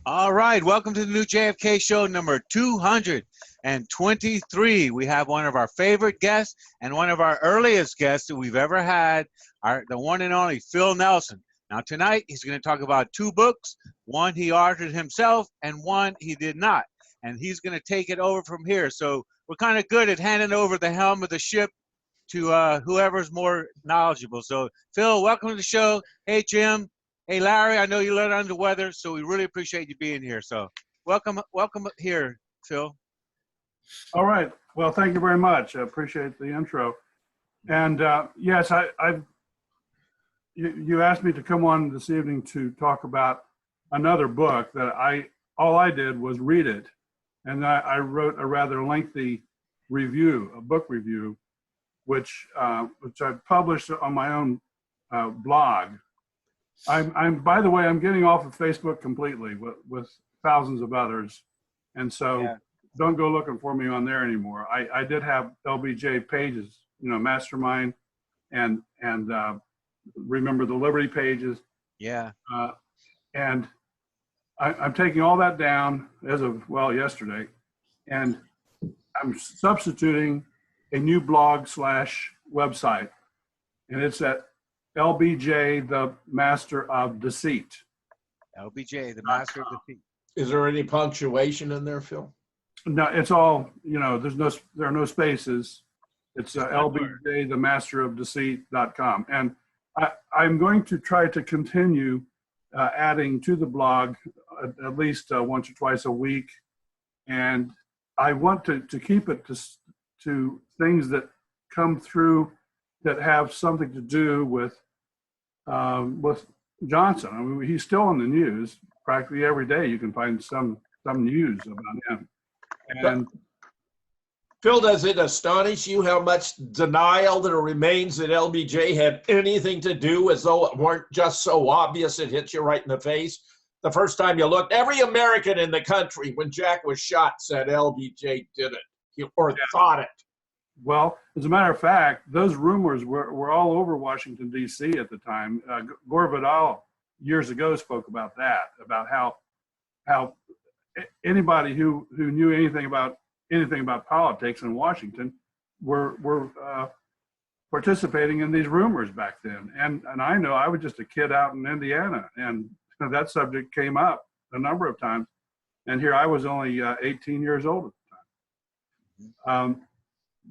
All right, welcome to the new JFK show number 223. We have one of our favorite guests and one of our earliest guests that we've ever had, the one and only Phil Nelson. Now tonight he's going to talk about two books, one he authored himself and one he did not. And he's going to take it over from here. So we're kind of good at handing over the helm of the ship to whoever's more knowledgeable. So Phil, welcome to the show. Hey, Jim. Hey, Larry, I know you're a little under the weather, so we really appreciate you being here. So welcome here, Phil. All right. Well, thank you very much. I appreciate the intro. And yes, you asked me to come on this evening to talk about another book that all I did was read it. And I wrote a rather lengthy review, a book review, which I published on my own blog. By the way, I'm getting off of Facebook completely with thousands of others. And so Don't go looking for me on there anymore. I did have LBJ pages, Mastermind and Remember the Liberty pages. Yeah. And I'm taking all that down as of, yesterday. And I'm substituting a new blog/website. And it's at LBJ, the Master of Deceit. LBJ, the Master of Deceit. Is there any punctuation in there, Phil? No, it's all, there are no spaces. It's LBJ, the Master of Deceit.com. And I'm going to try to continue adding to the blog at least once or twice a week. And I want to keep it to things that come through that have something to do with Johnson. I mean, he's still in the news. Practically every day you can find some news about him. And Phil, does it astonish you how much denial there remains that LBJ had anything to do, as though it weren't just so obvious it hits you right in the face? The first time you looked, every American in the country, when Jack was shot, said LBJ did it, or thought it. Well, as a matter of fact, those rumors were all over Washington, D.C. at the time. Gore Vidal years ago spoke about that, about how anybody who knew anything about politics in Washington were participating in these rumors back then. And I know I was just a kid out in Indiana, and that subject came up a number of times. And here I was only 18 years old at the time.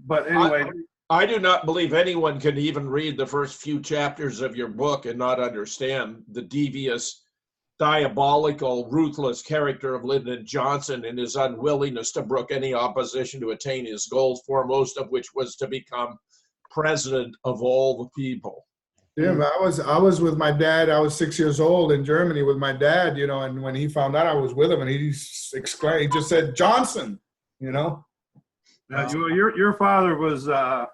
But anyway, I do not believe anyone can even read the first few chapters of your book and not understand the devious, diabolical, ruthless character of Lyndon Johnson and his unwillingness to brook any opposition to attain his goals, foremost of which was to become president of all the people. Jim, I was with my dad. I was 6 years old in Germany with my dad, and when he found out I was with him, and he exclaimed, he just said, "Johnson," Your father was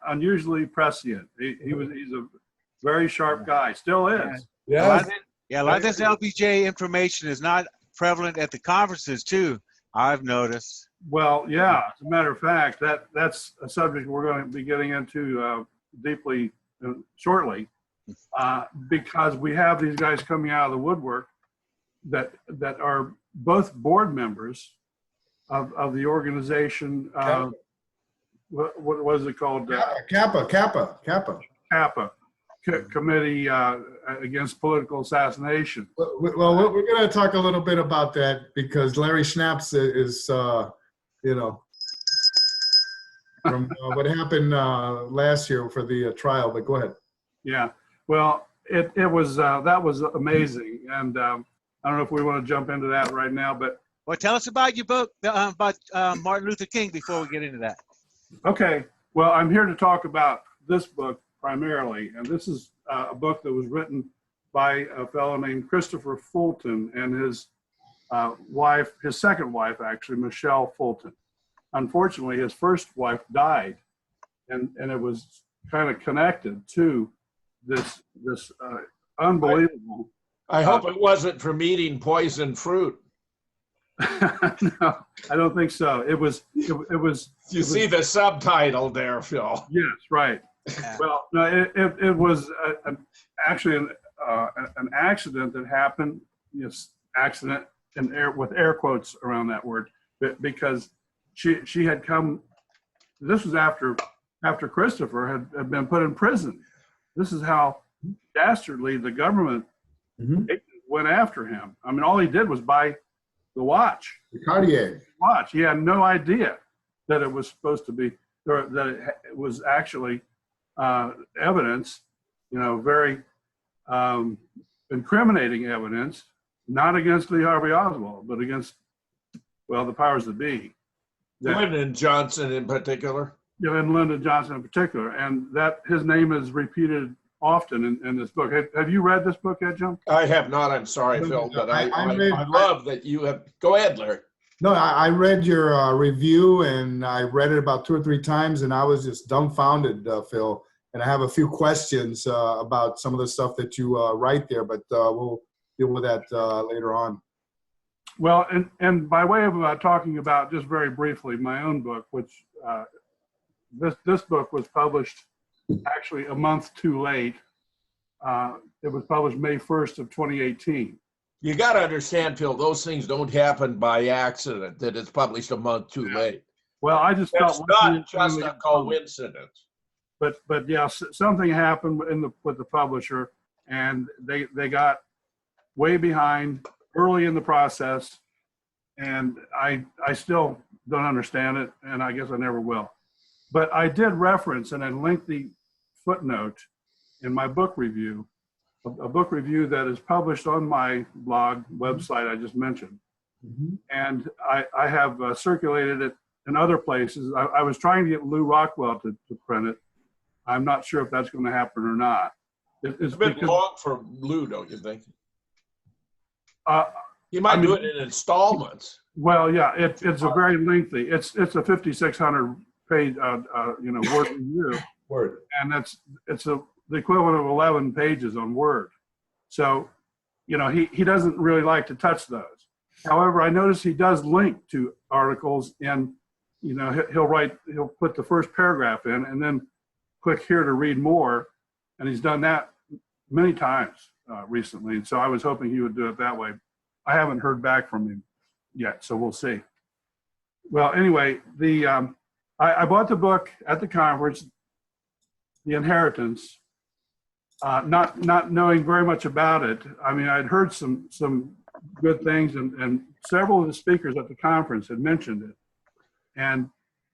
unusually prescient. He's a very sharp guy. Still is. Yeah. A lot of this LBJ information is not prevalent at the conferences too, I've noticed. Well, yeah. As a matter of fact, that's a subject we're going to be getting into deeply shortly, because we have these guys coming out of the woodwork that are both board members of the organization. What was it called? Kappa. Committee against political assassination. Well, we're going to talk a little bit about that because Larry Schnaps is from what happened last year for the trial. But go ahead. Yeah. Well, it was that was amazing, and I don't know if we want to jump into that right now, but well, tell us about your book about Martin Luther King before we get into that. Okay. Well, I'm here to talk about this book primarily, and this is a book that was written by a fellow named Christopher Fulton and his wife, his second wife, actually, Michelle Fulton. Unfortunately, his first wife died, and it was kind of connected to this unbelievable. I hope it wasn't from eating poison fruit. No, I don't think so. It was. You see the subtitle there, Phil. Yes, right. Well, no, it was actually an accident that happened. Yes, accident with air quotes around that word, because she had come. This was after Christopher had been put in prison. This is how dastardly the government went after him. I mean, all he did was buy the watch. The Cartier watch. He had no idea that it was supposed to be, or that it was actually evidence, very incriminating evidence, not against Lee Harvey Oswald, but against, the powers that be. Lyndon Johnson in particular. And Lyndon Johnson in particular. And that his name is repeated often in this book. Have you read this book yet, John? I have not. I'm sorry, Phil, but I love that you have. Go ahead, Larry. No, I read your review, and I read it about 2 or 3 times, and I was just dumbfounded, Phil. And I have a few questions about some of the stuff that you write there, but we'll deal with that later on. Well, and by way of talking about, just very briefly, my own book, which this book was published actually a month too late. It was published May 1st of 2018. You got to understand, Phil, those things don't happen by accident, that it's published a month too late. Well, I just That's felt not just a coincidence. But yeah, something happened with the publisher, and they got way behind early in the process, and I still don't understand it, and I guess I never will. But I did reference in a lengthy footnote in my book review, a book review that is published on my blog website I just mentioned. And I have circulated it in other places. I was trying to get Lou Rockwell to print it. I'm not sure if that's going to happen or not. It's a bit long for Lou, don't you think? You might do it in installments. Well, yeah, it's a very lengthy. It's a 5,600 page Word review. Word. And it's the equivalent of 11 pages on Word. So, he doesn't really like to touch those. However, I notice he does link to articles, and he'll put the first paragraph in and then click here to read more, and he's done that many times recently. And so I was hoping he would do it that way. I haven't heard back from him yet, so we'll see. Well, anyway, I bought the book at the conference, The Inheritance, not knowing very much about it. I mean, I'd heard some good things, and several of the speakers at the conference had mentioned it, and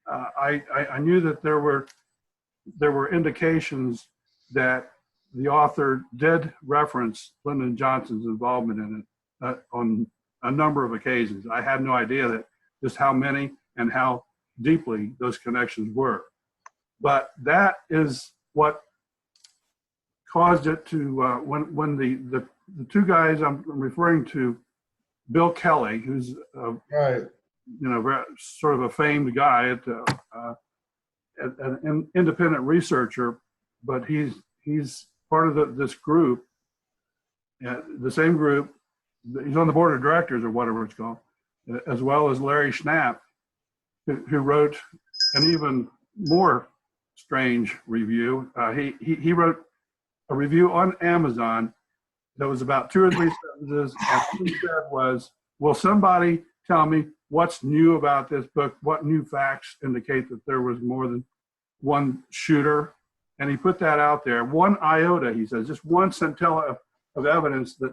I knew that there were indications that the author did reference Lyndon Johnson's involvement in it on a number of occasions. I had no idea that just how many and how deeply those connections were. But that is what caused it to, when the 2 guys I'm referring to, Bill Kelly, who's right, sort of a famed guy at an independent researcher, but he's part of this group, the same group. He's on the board of directors or whatever it's called, as well as Larry Schnapp, who wrote an even more strange review. He wrote a review on Amazon that was about 2 or 3 sentences, and what he said was, will somebody tell me what's new about this book? What new facts indicate that there was more than one shooter? And he put that out there. 1 iota, he says, just 1 scintilla of evidence that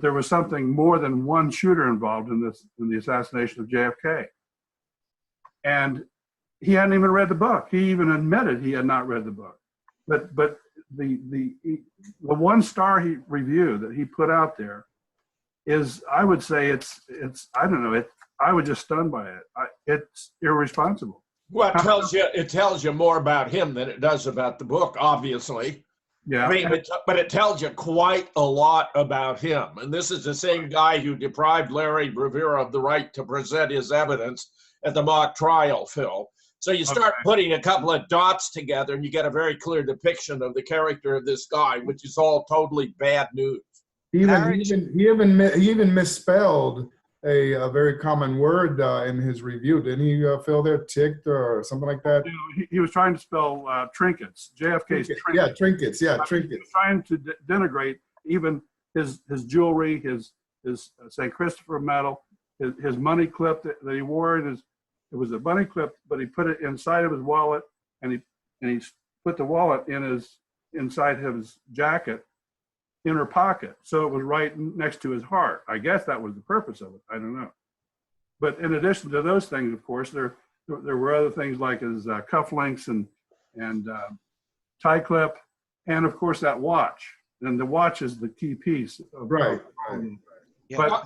there was something more than 1 shooter involved in the assassination of JFK. And he hadn't even read the book. He even admitted he had not read the book. But the 1-star review that he put out there is, I would say it's I don't know, I was just stunned by it. It's irresponsible. Well, it tells you more about him than it does about the book, obviously. Yeah. I mean, but it tells you quite a lot about him. And this is the same guy who deprived Larry Rivera of the right to present his evidence at the mock trial, Phil. So you start putting a couple of dots together, and you get a very clear depiction of the character of this guy, which is all totally bad news. He even misspelled a very common word in his review. Didn't he, Phil, there? Ticked or something like that? He was trying to spell trinkets. JFK's trinkets. Yeah, trinkets. Yeah, trinkets. He was trying to denigrate even his jewelry, his his St. Christopher medal, his money clip that he wore in his, it was a money clip, but he put it inside of his wallet, and he put the wallet inside his jacket inner pocket, so it was right next to his heart. I guess that was the purpose of it. I don't know. But in addition to those things, of course, there were other things like his cufflinks and tie clip, and of course that watch. And the watch is the key piece of Right. Yeah. But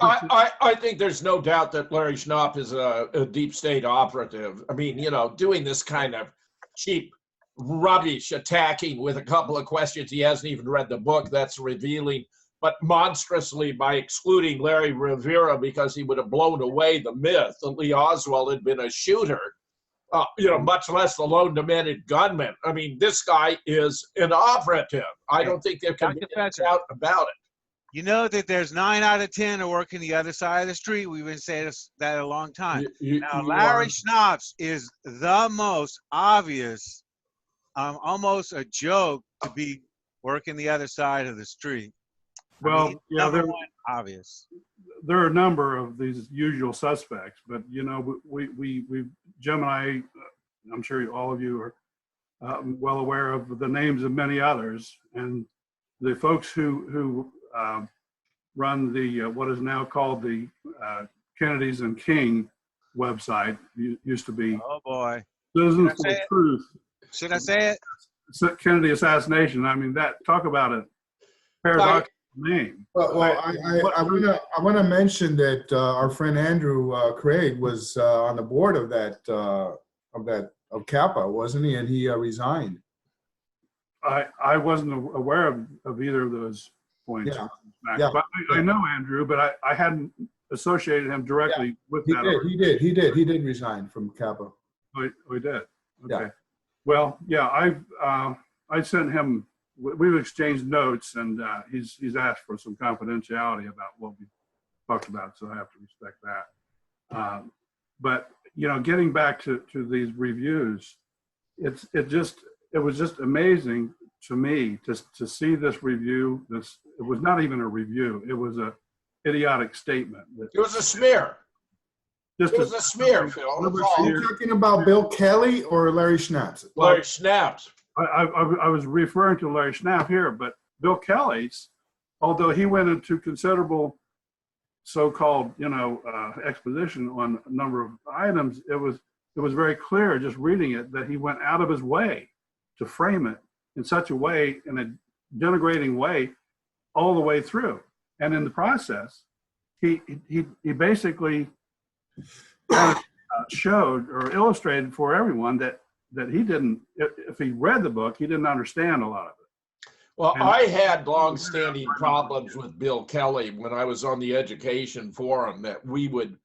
I think there's no doubt that Larry Schnapp is a deep state operative. I mean, you know, doing this kind of cheap rubbish attacking with a couple of questions, he hasn't even read the book, that's revealing. But monstrously, by excluding Larry Rivera because he would have blown away the myth that Lee Oswald had been a shooter, you know, much less a lone demented gunman. I mean, this guy is an operative. I don't think there can be any doubt about it. You know that there's 9 out of 10 are working the other side of the street. We've been saying that a long time. Now, Larry Schnapp is the most obvious, almost a joke to be working the other side of the street. well, I mean, yeah, number one, obvious. there are a number of these usual suspects, but you know, we Jim and I, I'm sure all of you are well aware of the names of many others, and the folks who run the what is now called the Kennedys and King website, used to be Oh boy. Citizens Should I say for it? Truth, Should I say it? Kennedy assassination. I mean, that, talk about a paradoxical name. Well, I want to mention that our friend Andrew Craig was on the board of of Kappa, wasn't he? And he resigned. I wasn't aware of either of those points. Yeah. Yeah. But I know Andrew, but I hadn't associated him directly with He that. He did resign from Kappa. We did. Okay. Yeah. Well, yeah, I sent him. We've exchanged notes, and he's asked for some confidentiality about what we talked about, so I have to respect that. But you know, getting back to these reviews, it was just amazing to me to see this review. It was not even a review; it was a idiotic statement. It was a smear. It was a smear, Phil. Are you talking about Bill Kelly or Larry Schnapp? Larry Schnapp. I was referring to Larry Schnapp here, but Bill Kelly's, although he went into considerable so-called, you know, exposition on a number of items, it was very clear just reading it that he went out of his way to frame it in such a way, in a denigrating way, all the way through. And in the process, he basically showed or illustrated for everyone that he didn't, if he read the book, he didn't understand a lot of it. Well, I had long-standing problems with Bill Kelly when I was on the education forum, that we would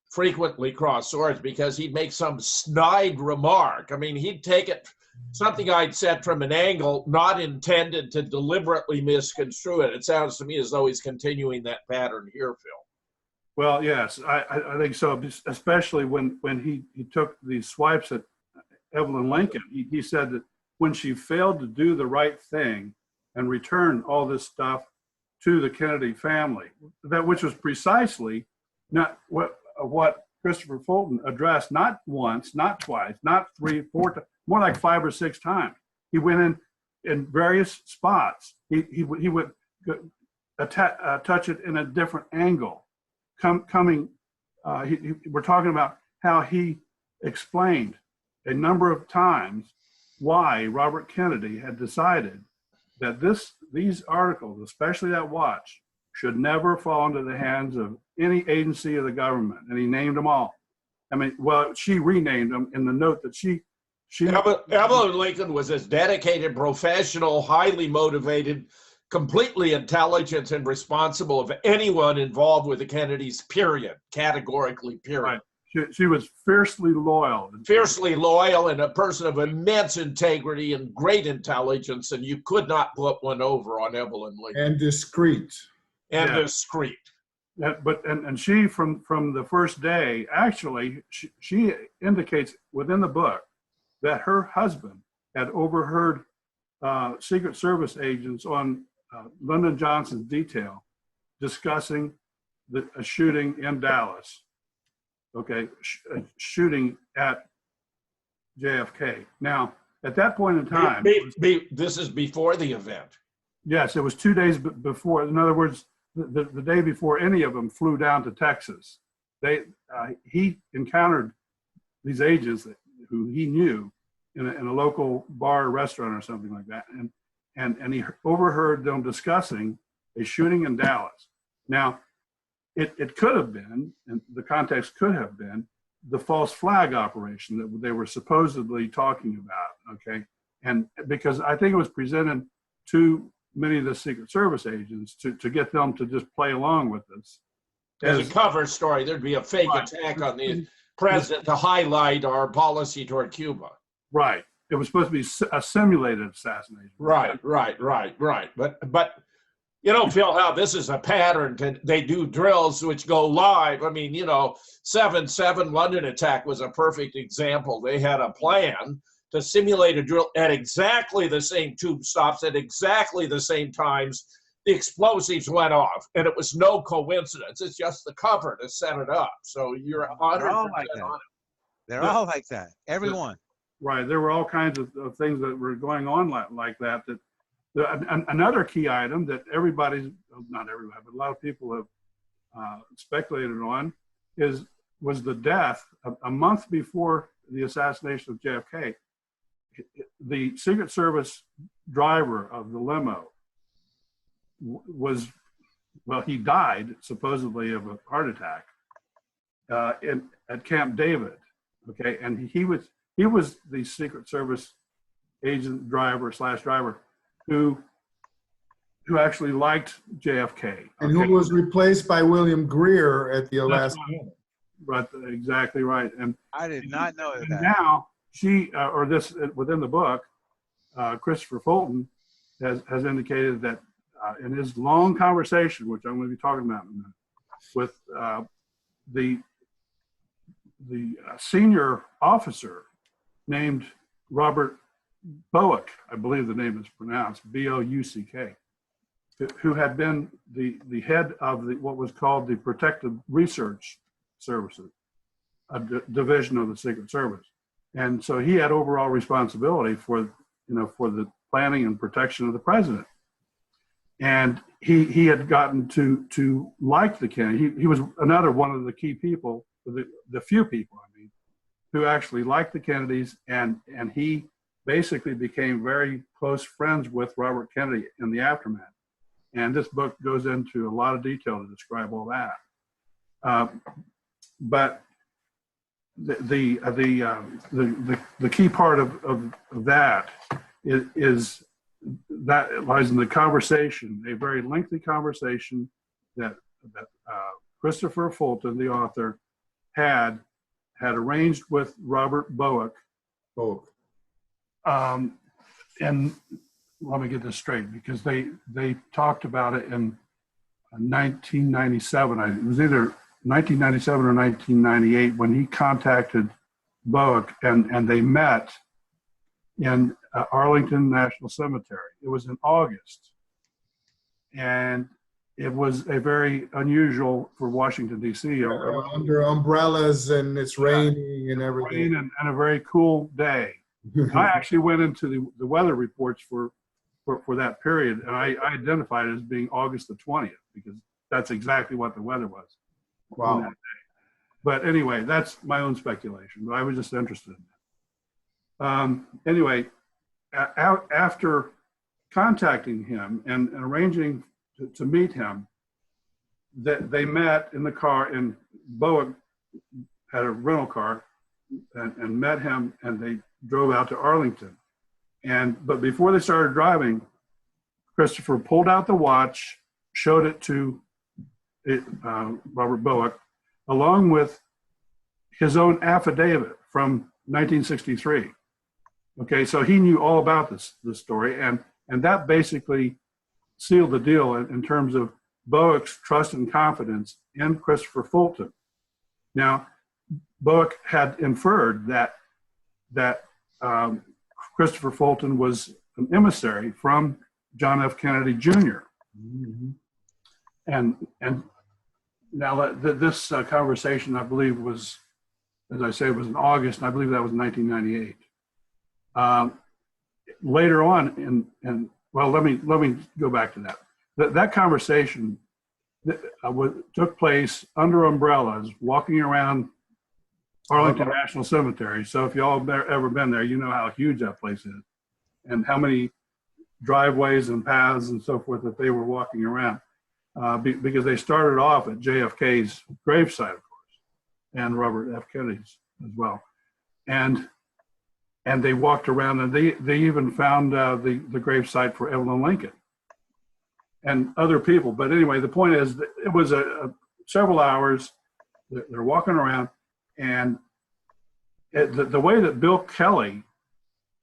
frequently cross swords because he'd make some snide remark. I mean, he'd take it, something I'd said from an angle not intended to deliberately misconstrue it. It sounds to me as though he's continuing that pattern here, Phil. Well, yes, I think so, especially when he took these swipes at Evelyn Lincoln. He said that when she failed to do the right thing and return all this stuff to the Kennedy family, which was precisely not what Christopher Fulton addressed, not once, not twice, not 3, 4 times, more like 5 or 6 times. He went in various spots. He would touch it in a different angle. We're talking about how he explained a number of times why Robert Kennedy had decided that these articles, especially that watch, should never fall into the hands of any agency of the government. And he named them all. I mean, well, she renamed them in the note that she Evelyn Lincoln was as dedicated, professional, highly motivated, completely intelligent and responsible of anyone involved with the Kennedys, period, categorically, period. Right. She was fiercely loyal. Fiercely loyal and a person of immense integrity and great intelligence, and you could not put one over on Evelyn Lincoln. And discreet. And discreet. And she, from the first day, actually, she indicates within the book that her husband had overheard Secret Service agents on Lyndon Johnson's detail discussing a shooting in Dallas. Okay, a shooting at JFK. Now, at that point in time, this is before the event. Yes, it was 2 days before. In other words, the day before any of them flew down to Texas. He encountered these agents who he knew in a local bar or restaurant or something like that, and he overheard them discussing a shooting in Dallas. Now, it could have been, and the context could have been, the false flag operation that they were supposedly talking about, okay? And because I think it was presented to many of the Secret Service agents to get them to just play along with this. As a cover story, there'd be a fake attack on the president to highlight our policy toward Cuba. Right. It was supposed to be a simulated assassination. Right. But you know, Phil, how this is a pattern. They do drills which go live. I mean, you know, 7/7 London attack was a perfect example. They had a plan to simulate a drill at exactly the same tube stops at exactly the same times. The explosives went off, and it was no coincidence. It's just the cover to set it up. So you're 100% on it. They're all like that. Everyone. Right. There were all kinds of things that were going on like that. Another key item that not everybody, but a lot of people have speculated on was the death a month before the assassination of JFK. The Secret Service driver of the limo he died supposedly of a heart attack at Camp David. Okay, and he was the Secret Service agent driver who actually liked JFK. Okay? And who was replaced by William Greer at the last minute. Right, exactly right. And I did not know that. Now within the book, Christopher Fulton has indicated that in his long conversation, which I'm going to be talking about in a minute, with the senior officer named Robert Bowick, I believe the name is pronounced Bouck, who had been the head of what was called the Protective Research Services, a division of the Secret Service. And so he had overall responsibility for the planning and protection of the president. And he had gotten to like the Kennedy. He was another one of the key people, the few people, I mean, who actually liked the Kennedys, and he basically became very close friends with Robert Kennedy in the aftermath. And this book goes into a lot of detail to describe all that. But the key part of that is that lies in the conversation, a very lengthy conversation that Christopher Fulton, the author, had arranged with Robert Bowick. And let me get this straight, because they talked about it in 1997. It was either 1997 or 1998 when he contacted Bowick, and they met in Arlington National Cemetery. It was in August, and it was a very unusual for Washington, D.C. Under umbrellas, and it's raining and everything. And a very cool day. I actually went into the weather reports for that period, and I identified it as being August the 20th, because that's exactly what the weather was. Wow. On that day. But anyway, that's my own speculation, but I was just interested in that. Anyway, after contacting him and arranging to meet him, that they met in the car, and Bowick had a rental car and met him, and they drove out to Arlington. But before they started driving, Christopher pulled out the watch, showed it to Robert Bowick, along with his own affidavit from 1963. Okay, so he knew all about this story, and that basically sealed the deal in terms of Bowick's trust and confidence in Christopher Fulton. Now, Bowick had inferred that Christopher Fulton was an emissary from John F. Kennedy Jr. Mm-hmm. And Now, this conversation, I believe, was, as I say, it was in August, and I believe that was 1998. Later on, well, let me go back to that. That conversation took place under umbrellas, walking around Arlington National Cemetery. So if y'all have ever been there, you know how huge that place is and how many driveways and paths and so forth that they were walking around. Because they started off at JFK's gravesite, of course, and Robert F. Kennedy's as well. And they walked around, and they even found the gravesite for Evelyn Lincoln and other people. But anyway, the point is, that it was several hours. They're walking around, and the way that Bill Kelly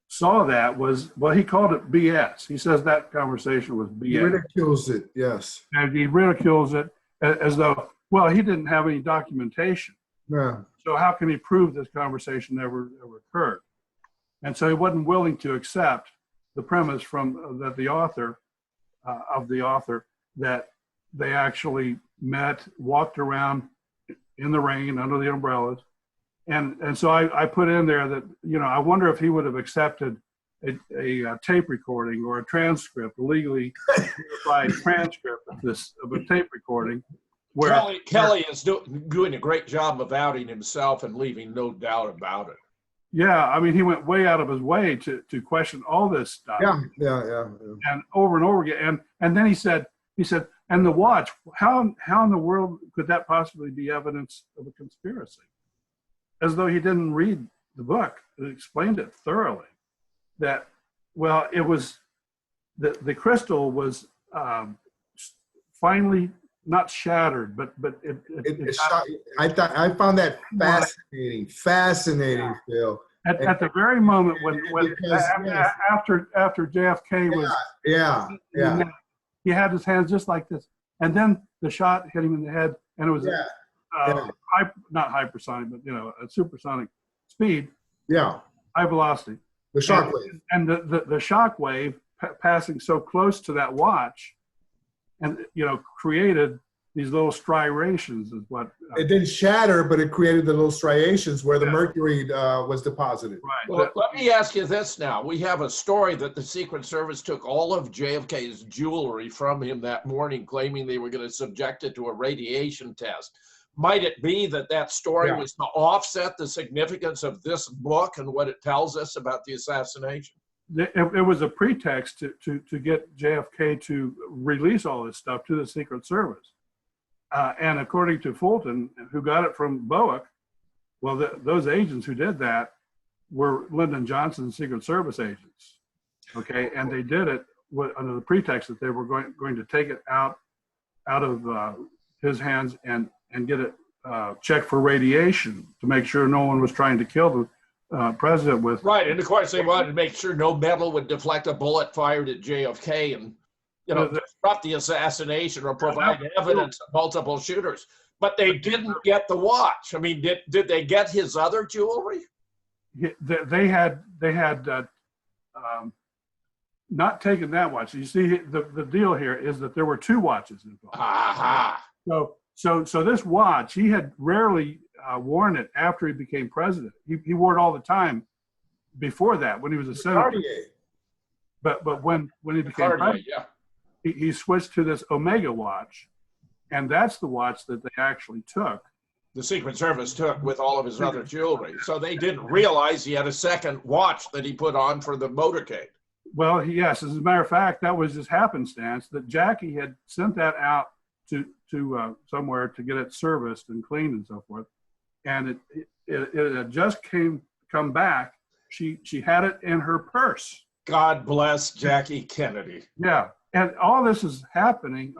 saw that was, well, he called it BS. He says that conversation was BS. He ridicules it, yes. And he ridicules it as though, well, he didn't have any documentation. Yeah. So how can he prove this conversation ever occurred? And so he wasn't willing to accept the premise from that the author that they actually met, walked around in the rain under the umbrellas. And so I put in there that, I wonder if he would have accepted a tape recording or a transcript, a legally verified transcript of a tape recording. Where Kelly is doing a great job of outing himself and leaving no doubt about it. Yeah, I mean, he went way out of his way to question all this stuff. Yeah. And over again. And then he said, and the watch, how in the world could that possibly be evidence of a conspiracy? As though he didn't read the book. It explained it thoroughly. That, well, it was, the crystal was finally not shattered, but I found that fascinating, Phil. At the very moment when after JFK was he had his hands just like this, and then the shot hit him in the head, and it was not hypersonic, but a supersonic speed, high velocity, the shock wave, and the shock wave passing so close to that watch, and created these little striations is what it didn't shatter, but it created the little striations where the mercury was deposited. Right. Well, let me ask you this now. We have a story that the Secret Service took all of JFK's jewelry from him that morning, claiming they were going to subject it to a radiation test. Might it be that story was to offset the significance of this book and what it tells us about the assassination? It was a pretext to get JFK to release all this stuff to the Secret Service. And according to Fulton, who got it from Bowick, well, those agents who did that were Lyndon Johnson's Secret Service agents. Okay, and they did it under the pretext that they were going to take it out of his hands and get it checked for radiation to make sure no one was trying to kill the president with. Right, and of course they wanted to make sure no metal would deflect a bullet fired at JFK and disrupt the assassination or provide evidence of multiple shooters. But they didn't get the watch. I mean, did they get his other jewelry? They had not taken that watch. You see, the deal here is that there were two watches involved. Aha. So this watch, he had rarely worn it after he became president. He wore it all the time before that when he was a senator. But when he became president, he switched to this Omega watch, and that's the watch that they actually took. The Secret Service took with all of his other jewelry. So they didn't realize he had a second watch that he put on for the motorcade. Well, yes, as a matter of fact, that was just happenstance that Jackie had sent that out to somewhere to get it serviced and cleaned and so forth. And it had just come back. She had it in her purse. God bless Jackie Kennedy. Yeah. And all this is happening.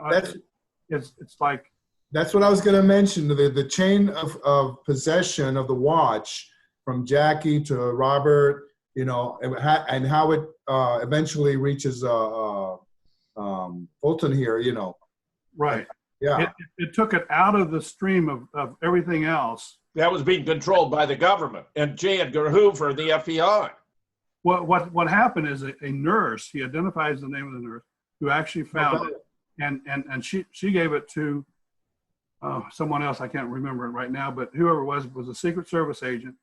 It's like. That's what I was going to mention. The chain of possession of the watch from Jackie to Robert, and how it eventually reaches Fulton here, Right. Yeah. It took it out of the stream of everything else. That was being controlled by the government and J. Edgar Hoover, the FBI. What happened is a nurse, he identifies the name of the nurse, who actually found it. And she gave it to someone else, I can't remember it right now, but whoever it was a Secret Service agent,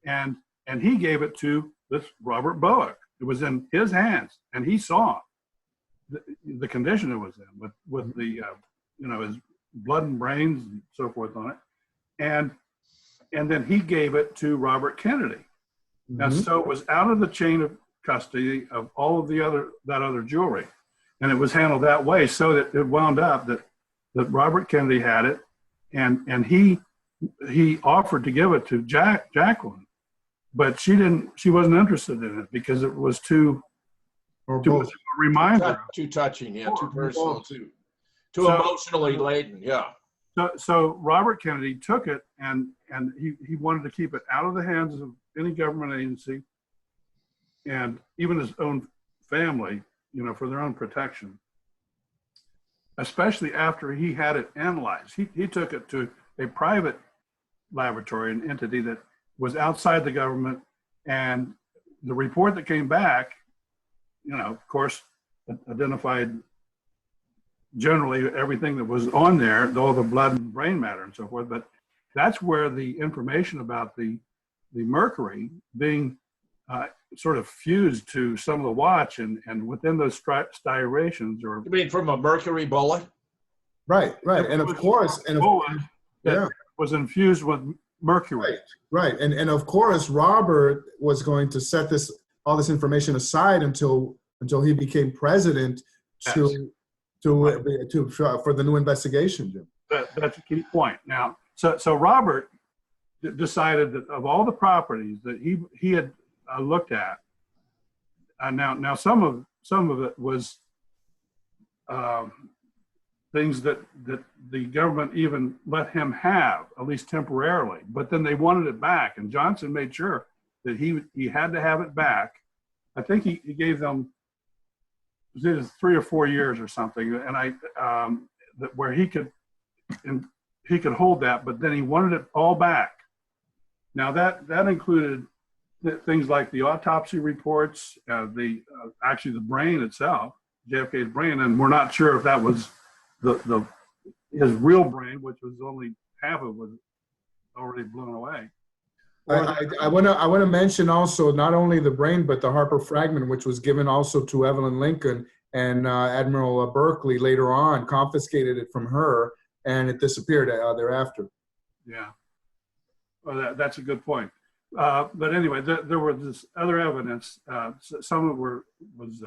and he gave it to this Robert Bullock. It was in his hands, and he saw the condition it was in with the his blood and brains and so forth on it, and then he gave it to Robert Kennedy. Now, so it was out of the chain of custody of all of that other jewelry, and it was handled that way, so that it wound up that Robert Kennedy had it, and he offered to give it to Jacqueline, but she wasn't interested in it because it was too much of a reminder. Too touching, yeah, too personal, too emotionally laden, yeah. So Robert Kennedy took it, and he wanted to keep it out of the hands of any government agency, and even his own family, for their own protection. Especially after he had it analyzed, he took it to a private laboratory, an entity that was outside the government, and the report that came back, of course, identified generally everything that was on there, all the blood and brain matter and so forth. But that's where the information about the mercury being sort of fused to some of the watch and within those striations, or you mean from a mercury bullet? Right, and of course, was infused with mercury. Right, and of course, Robert was going to set all this information aside until he became president for the new investigation, Jim. That's a key point. Now, so Robert decided that of all the properties that he had looked at, now some of it was things that the government even let him have, at least temporarily, but then they wanted it back, and Johnson made sure that he had to have it back. I think he gave them 3 or 4 years or something, and where he could hold that, but then he wanted it all back. Now that included things like the autopsy reports, actually the brain itself, JFK's brain, and we're not sure if that was his real brain, which was only half of it was already blown away. I want to mention also not only the brain, but the Harper fragment, which was given also to Evelyn Lincoln, and Admiral Berkeley later on confiscated it from her, and it disappeared thereafter. Yeah, well, that's a good point. But anyway, there was this other evidence. Some of it was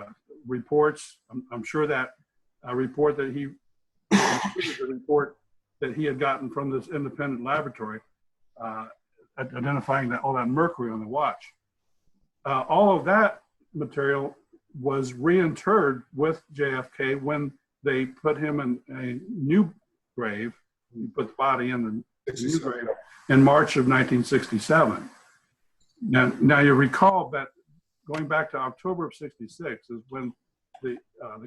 reports. I'm sure that a report that the report that he had gotten from this independent laboratory, identifying all that mercury on the watch. All of that material was reinterred with JFK when they put him in a new grave. He put the body in the new grave in March of 1967. Now you recall that going back to October of '66 is when the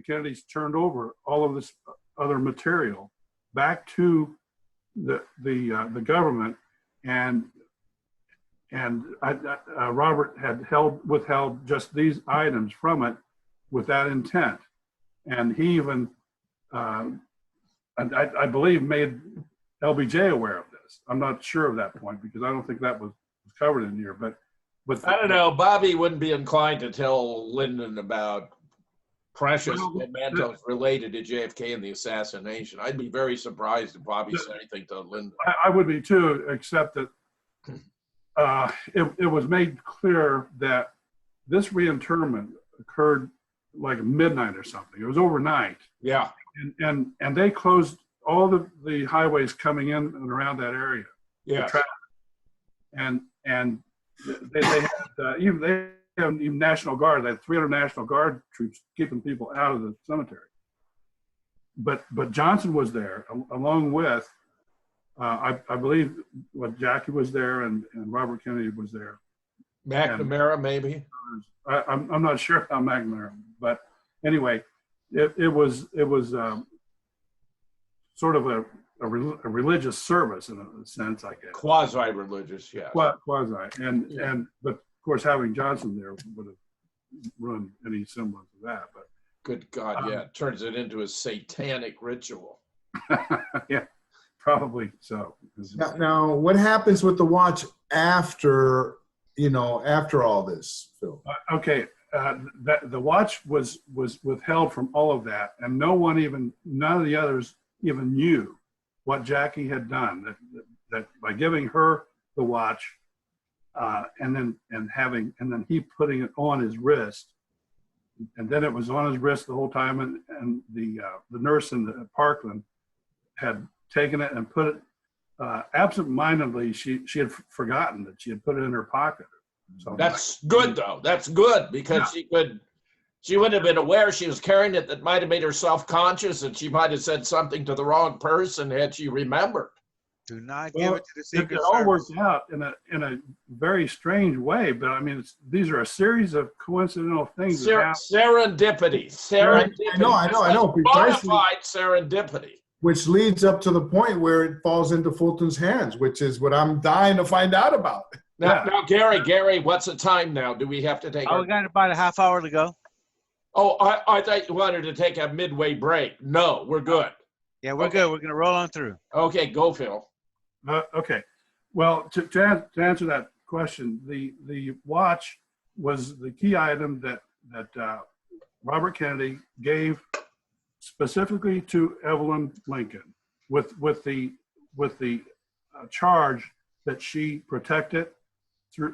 Kennedys turned over all of this other material back to the government, and Robert had withheld just these items from it with that intent, and he even I believe made LBJ aware of this. I'm not sure of that point because I don't think that was covered in here, but I don't know. Bobby wouldn't be inclined to tell Lyndon about precious mementos related to JFK and the assassination. I'd be very surprised if Bobby said anything to Lyndon. I would be too, except that it was made clear that this reinterment occurred like midnight or something. It was overnight. Yeah. And they closed all the highways coming in and around that area. Yeah. And they had even National Guard. They had 300 National Guard troops keeping people out of the cemetery. But Johnson was there along with I believe Jackie was there and Robert Kennedy was there. McNamara, maybe. I'm not sure about McNamara, but anyway, it was sort of a religious service in a sense, I guess. Quasi-religious, yeah. Quasi, and but of course having Johnson there would have ruined any semblance of that. But good God, yeah, it turns it into a satanic ritual. Yeah, Probably so. Now, what happens with the watch after, after all this, Phil? Okay, the watch was withheld from all of that, and none of the others even knew what Jackie had done. That by giving her the watch, and then he putting it on his wrist, and then it was on his wrist the whole time, and the nurse in the Parkland had taken it and put it absent-mindedly. She had forgotten that she had put it in her pocket. So That's good, though. That's good, because she wouldn't have been aware she was carrying it. That might have made her self-conscious, and she might have said something to the wrong person had she remembered. Do not give it to the Secret It all Service. worked out in a very strange way, but I mean, these are a series of coincidental things. Serendipity. I know. Precisely. Modified serendipity. Which leads up to the point where it falls into Fulton's hands, which is what I'm dying to find out about. Now, Gary, what's the time now? Do we have to take? We got about a half hour to go. Oh, I thought you wanted to take a midway break. No, we're good. Yeah, we're good. We're going to roll on through. Okay, go, Phil. Okay. Well, to answer that question, the watch was the key item that Robert Kennedy gave specifically to Evelyn Lincoln, with the charge that she protect it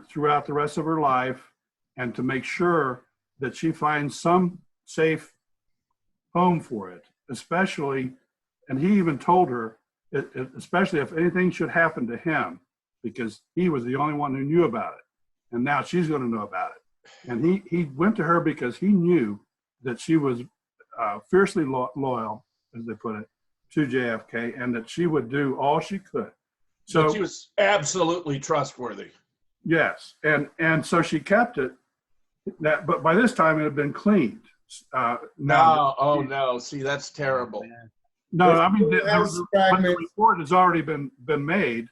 throughout the rest of her life, and to make sure that she finds some safe home for it, especially, and he even told her, especially if anything should happen to him, because he was the only one who knew about it, and now she's going to know about it. And he went to her because he knew that she was fiercely loyal, as they put it, to JFK, and that she would do all she could. So she was absolutely trustworthy. Yes, and so she kept it. But by this time it had been cleaned. No. See, that's terrible. No, I mean the report has already been made,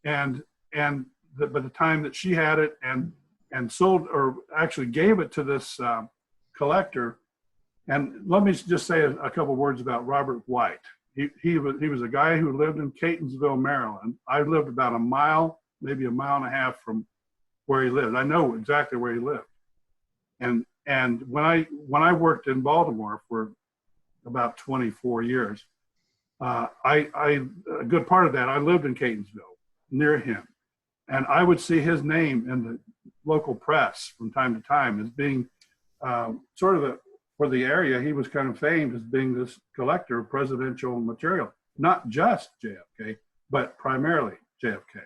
and by the time that she had it and sold, or actually gave it to this collector. And let me just say a couple words about Robert White. He was a guy who lived in Catonsville, Maryland. I lived about a mile, maybe a mile and a half from where he lived. I know exactly where he lived. And when I worked in Baltimore for about 24 years, a good part of that, I lived in Catonsville near him, and I would see his name in the local press from time to time as being for the area. He was kind of famed as being this collector of presidential material, not just JFK, but primarily JFK.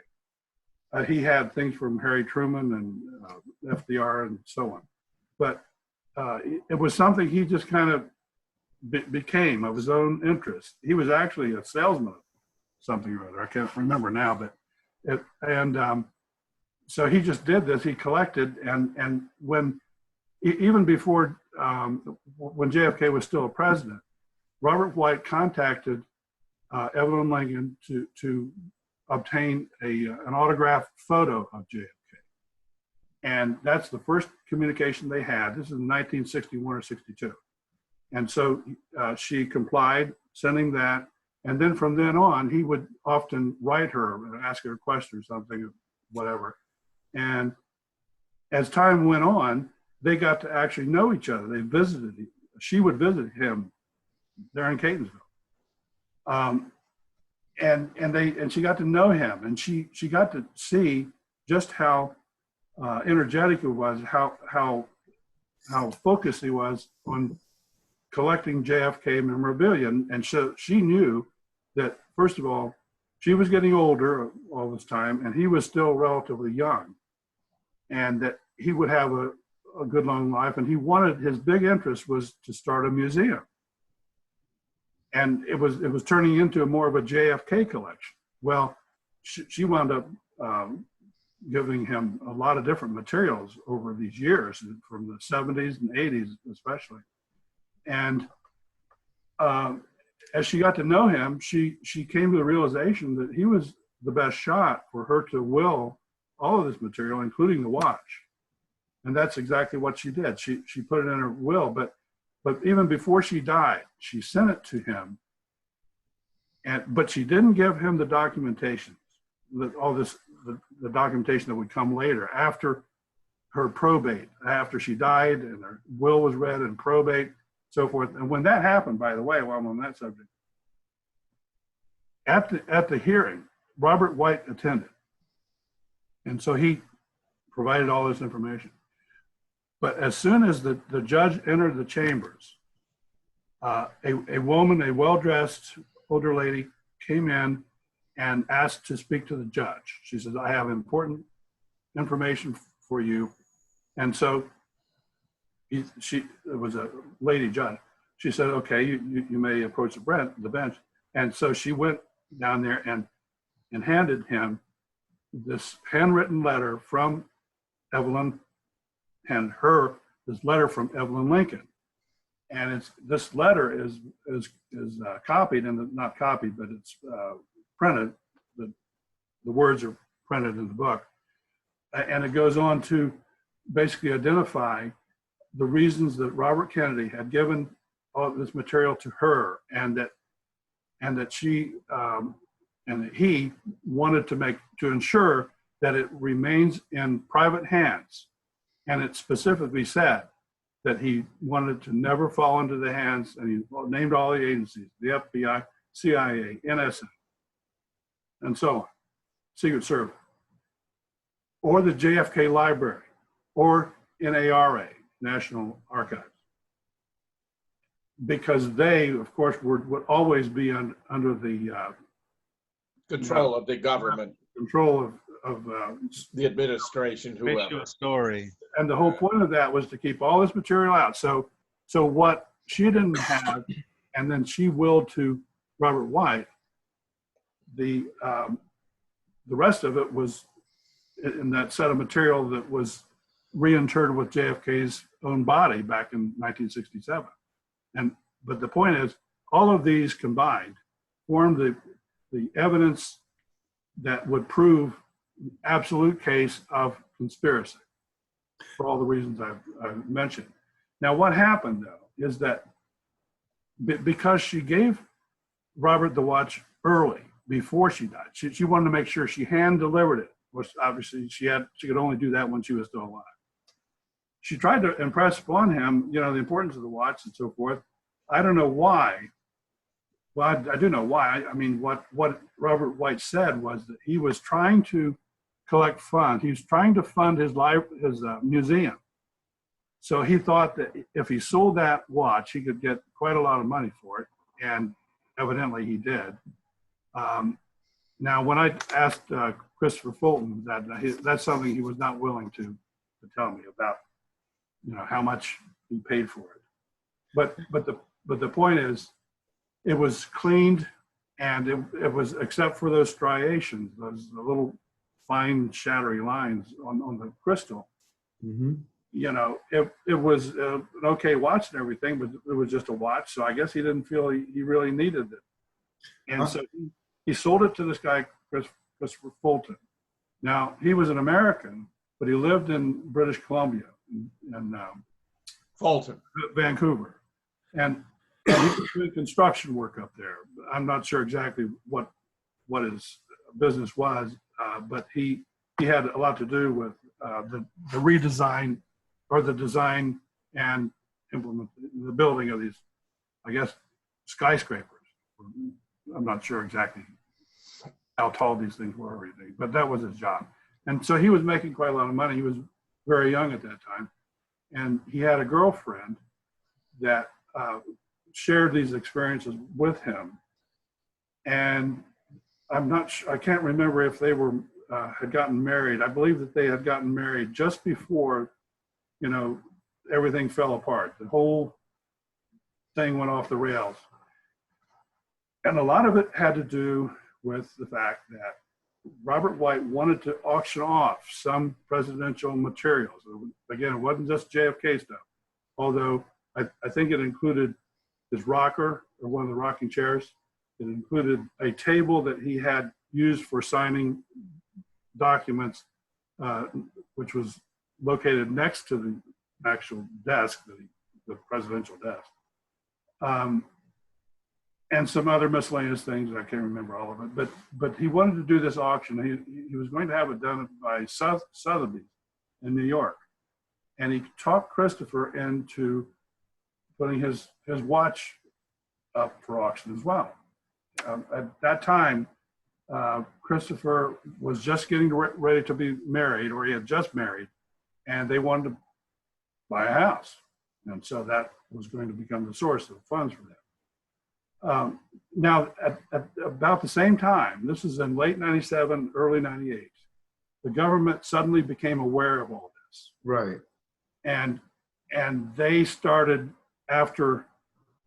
He had things from Harry Truman and FDR and so on. But it was something he just kind of became of his own interest. He was actually a salesman of something or other. I can't remember now, but so he just did this. He collected, and even before when JFK was still a president, Robert White contacted Evelyn Lincoln to obtain an autographed photo of JFK. And that's the first communication they had. This is in 1961 or 62. And so she complied, sending that. And then from then on, he would often write her and ask her a question or something, whatever. And as time went on, they got to actually know each other. They visited. She would visit him there in Catonsville. And she got to know him, and she got to see just how energetic it was, how focused he was on collecting JFK memorabilia. And so she knew that, first of all, she was getting older all this time, and he was still relatively young, and that he would have a good long life. And his big interest was to start a museum. And it was turning into more of a JFK collection. Well, she wound up giving him a lot of different materials over these years, from the 70s and 80s especially. And as she got to know him, she came to the realization that he was the best shot for her to will all of this material, including the watch. And that's exactly what she did. She put it in her will, but even before she died, she sent it to him But she didn't give him the documentation, the documentation that would come later after her probate, after she died and her will was read and probate, so forth. And when that happened, by the way, while I'm on that subject, at the hearing, Robert White attended. And so he provided all this information. But as soon as the judge entered the chambers, a woman, a well-dressed older lady, came in and asked to speak to the judge. She says, I have important information for you. And so it was a lady judge. She said, okay, you may approach the bench. And so she went down there and handed him this handwritten letter from Evelyn and this letter from Evelyn Lincoln. And this letter is copied, and not copied, but it's printed. The words are printed in the book. And it goes on to basically identify the reasons that Robert Kennedy had given all this material to her, and that she and that he wanted to ensure that it remains in private hands. And it specifically said that he wanted to never fall into the hands, and he named all the agencies, the FBI, CIA, NSA, and so on, Secret Service, or the JFK Library, or NARA, National Archives. Because they, of course, would always be under the Control of the government, control of the administration, whoever. Story. and the whole point of that was to keep all this material out. So what she didn't have, and then she willed to Robert White, the rest of it was in that set of material that was reinterred with JFK's own body back in 1967. But the point is, all of these combined formed the evidence that would prove absolute case of conspiracy for all the reasons I've mentioned. Now, what happened though is that because she gave Robert the watch early, before she died, she wanted to make sure she hand delivered it, which obviously she could only do that when she was still alive. She tried to impress upon him, the importance of the watch and so forth. I don't know why. Well, I do know why. I mean, what Robert White said was that he was trying to collect funds. He was trying to fund his museum. So he thought that if he sold that watch, he could get quite a lot of money for it, and evidently he did. Now, when I asked Christopher Fulton that's something he was not willing to tell me about, how much he paid for it. But the point is, it was cleaned, and it was, except for those striations, those little fine shattery lines on the crystal. Mm-hmm. It was an okay watch and everything, but it was just a watch. So I guess he didn't feel he really needed it. And so he sold it to this guy, Christopher Fulton. Now, he was an American, but he lived in British Columbia, in Fulton, Vancouver. And he was doing construction work up there. I'm not sure exactly what his business was, but he had a lot to do with the redesign, or the design and the building of these, I guess, skyscrapers. I'm not sure exactly how tall these things were or anything, but that was his job. And so he was making quite a lot of money. He was very young at that time. And he had a girlfriend that shared these experiences with him. And I'm not sure, I can't remember if they were had gotten married. I believe that they had gotten married just before, everything fell apart. The whole thing went off the rails. And a lot of it had to do with the fact that Robert White wanted to auction off some presidential materials. Again, it wasn't just JFK stuff, although I think it included his rocker, or one of the rocking chairs. It included a table that he had used for signing documents, which was located next to the actual desk, the presidential desk. and some other miscellaneous things. I can't remember all of it, but he wanted to do this auction. He was going to have it done by Sotheby's in New York, and he talked Christopher into putting his watch up for auction as well. At that time, Christopher was just getting ready to be married, or he had just married, and they wanted to buy a house, and so that was going to become the source of funds for them. Now, at about the same time, this is in late 97, early 98, the government suddenly became aware of all this. Right. And they started after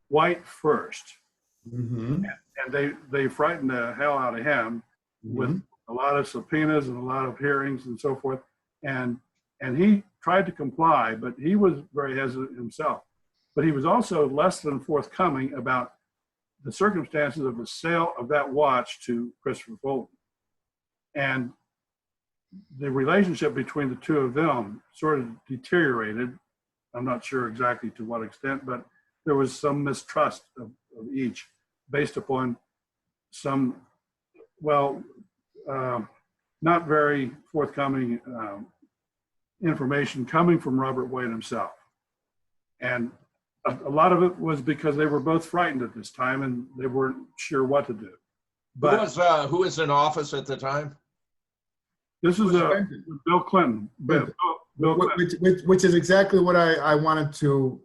White first. Mm-hmm. And they frightened the hell out of him with a lot of subpoenas and a lot of hearings and so forth. And he tried to comply, but he was very hesitant himself. But he was also less than forthcoming about the circumstances of the sale of that watch to Christopher Fulton. And the relationship between the two of them sort of deteriorated. I'm not sure exactly to what extent, but there was some mistrust of each based upon some, not very forthcoming information coming from Robert White himself. And a lot of it was because they were both frightened at this time and they weren't sure what to do. But who was in office at the time? this is Bill Clinton. Bill Clinton. Which is exactly what I wanted to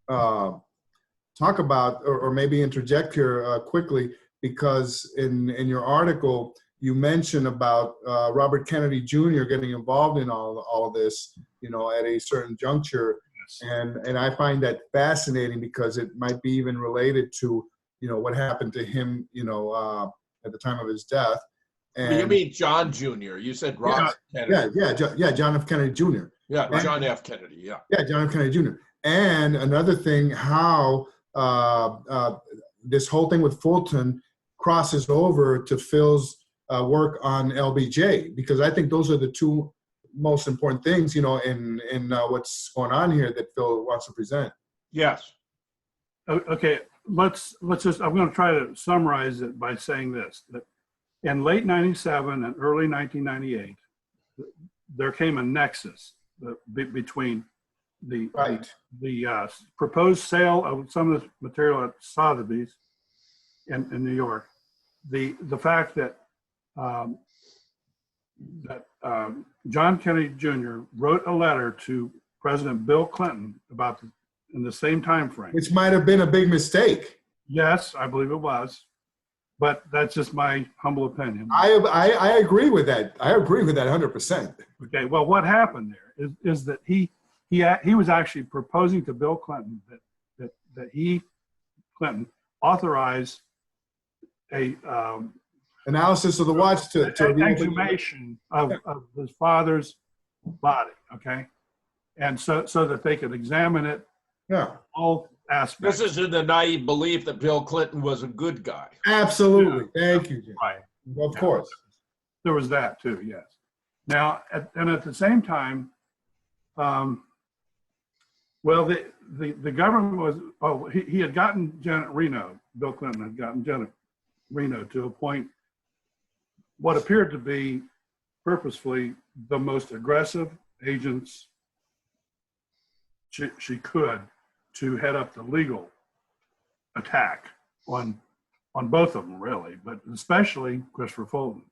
talk about, or maybe interject here quickly, because in your article, you mentioned about Robert Kennedy Jr. getting involved in all of this, at a certain juncture. And I find that fascinating because it might be even related to, what happened to him, at the time of his death. And You mean John Jr.? You said Robert Kennedy. John F. Kennedy Jr. Yeah, John F. Kennedy, yeah. Yeah, John F. Kennedy Jr. And another thing, how this whole thing with Fulton crosses over to Phil's work on LBJ, because I think those are the two most important things, in what's going on here that Phil wants to present. Yes. Okay, let's just, I'm going to try to summarize it by saying this, that in late 97 and early 1998, there came a nexus between the proposed sale of some of this material at Sotheby's in New York, the fact that John Kennedy Jr. wrote a letter to President Bill Clinton in the same time frame. Which might have been a big mistake. Yes, I believe it was, but that's just my humble opinion. I agree with that. I agree with that 100%. Okay, well, what happened there is that he was actually proposing to Bill Clinton that Clinton authorize a analysis of the watch to exhumation of his father's body, okay, and so that they could examine it. Yeah, all aspects. This is in the naive belief that Bill Clinton was a good guy. Absolutely. Thank you, Jim. Right. Of course. There was that too, yes. Now, at the same time, the government was, he had gotten Janet Reno, Bill Clinton had gotten Janet Reno to appoint what appeared to be purposefully the most aggressive agents she could to head up the legal attack on both of them, really, but especially Christopher Fulton.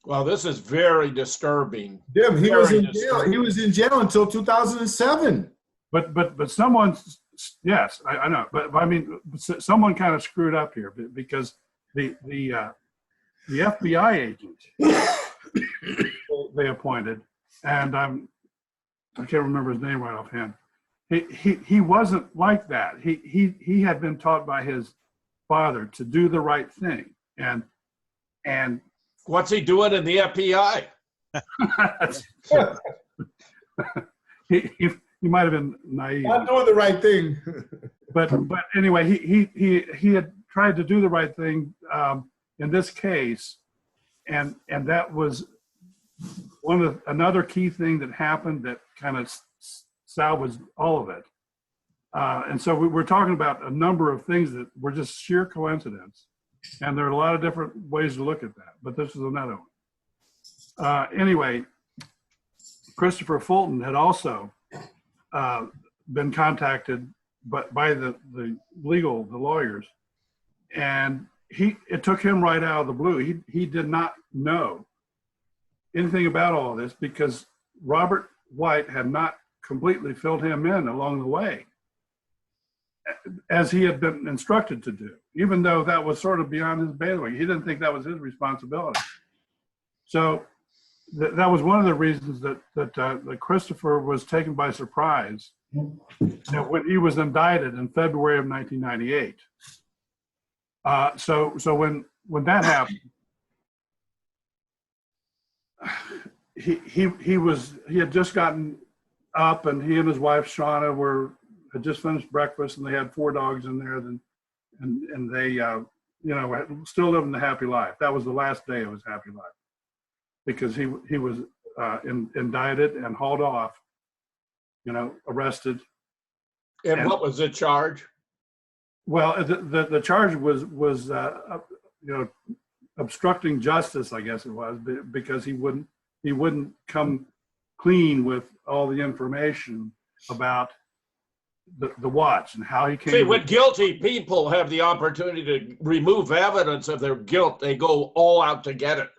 Well, this is very disturbing. Jim, he was in jail. He was in jail until 2007. But someone, yes, I know, but I mean, someone kind of screwed up here because the FBI agent they appointed, and I can't remember his name right offhand. He wasn't like that. He had been taught by his father to do the right thing, and what's he doing in the FBI? he might have been naive. Not doing the right thing. but anyway, he had tried to do the right thing in this case, and that was another key thing that happened that kind of salvaged all of it. And so we're talking about a number of things that were just sheer coincidence And there are a lot of different ways to look at that, but this is another one. Anyway, Christopher Fulton had also been contacted by the lawyers, and it took him right out of the blue. He did not know anything about all this because Robert White had not completely filled him in along the way, as he had been instructed to do, even though that was sort of beyond his bailiwick. He didn't think that was his responsibility. So that was one of the reasons that Christopher was taken by surprise when he was indicted in February of 1998. So when that happened, he had just gotten up, and he and his wife Shauna had just finished breakfast, and they had 4 dogs in there, and they were still living the happy life. That was the last day of his happy life, because he was indicted and hauled off, arrested. And what was the charge? Well, the charge was obstructing justice, I guess it was, because he wouldn't come clean with all the information about the watch and how he came. See, when guilty people have the opportunity to remove evidence of their guilt, they go all out to get it.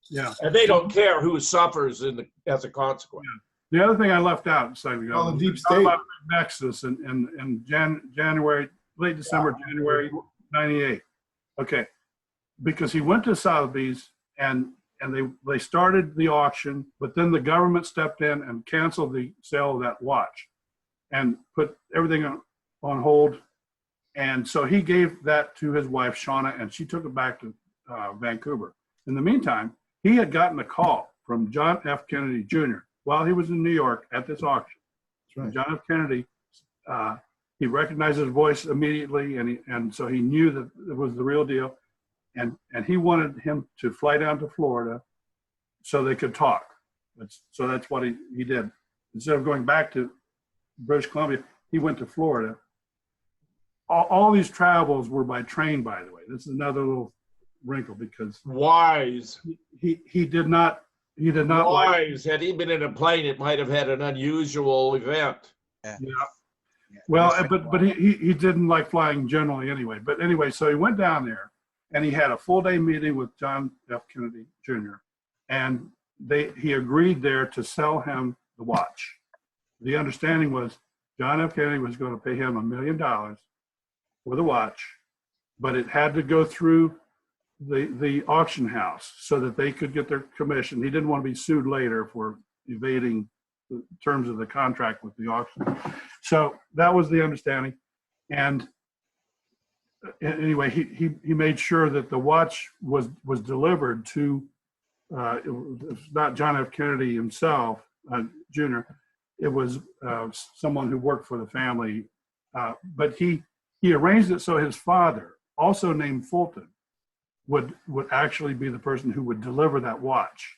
Yeah. And they don't care who suffers as a consequence. Yeah. The other thing I left out a second ago, the deep state about Nexus in January, late December, January 98. Okay. Because he went to Sotheby's and they started the auction, but then the government stepped in and canceled the sale of that watch and put everything on hold. And so he gave that to his wife, Shauna, and she took it back to Vancouver. In the meantime, he had gotten a call from John F. Kennedy Jr. while he was in New York at this auction. That's right. John F. Kennedy, he recognized his voice immediately, and so he knew that it was the real deal. And he wanted him to fly down to Florida so they could talk. So that's what he did. Instead of going back to British Columbia, he went to Florida. All these travels were by train, by the way. This is another little wrinkle, because wise. He did not wise. Had he been in a plane, it might have had an unusual event. Yeah. Well, but he didn't like flying generally anyway. But anyway, so he went down there. And he had a full-day meeting with John F. Kennedy Jr. And he agreed there to sell him the watch. The understanding was John F. Kennedy was going to pay him $1 million for the watch, but it had to go through the auction house so that they could get their commission. He didn't want to be sued later for evading the terms of the contract with the auction. So that was the understanding. And anyway, he made sure that the watch was delivered to it was not John F. Kennedy himself, Jr. It was someone who worked for the family, but he arranged it so his father, also named Fulton, would actually be the person who would deliver that watch,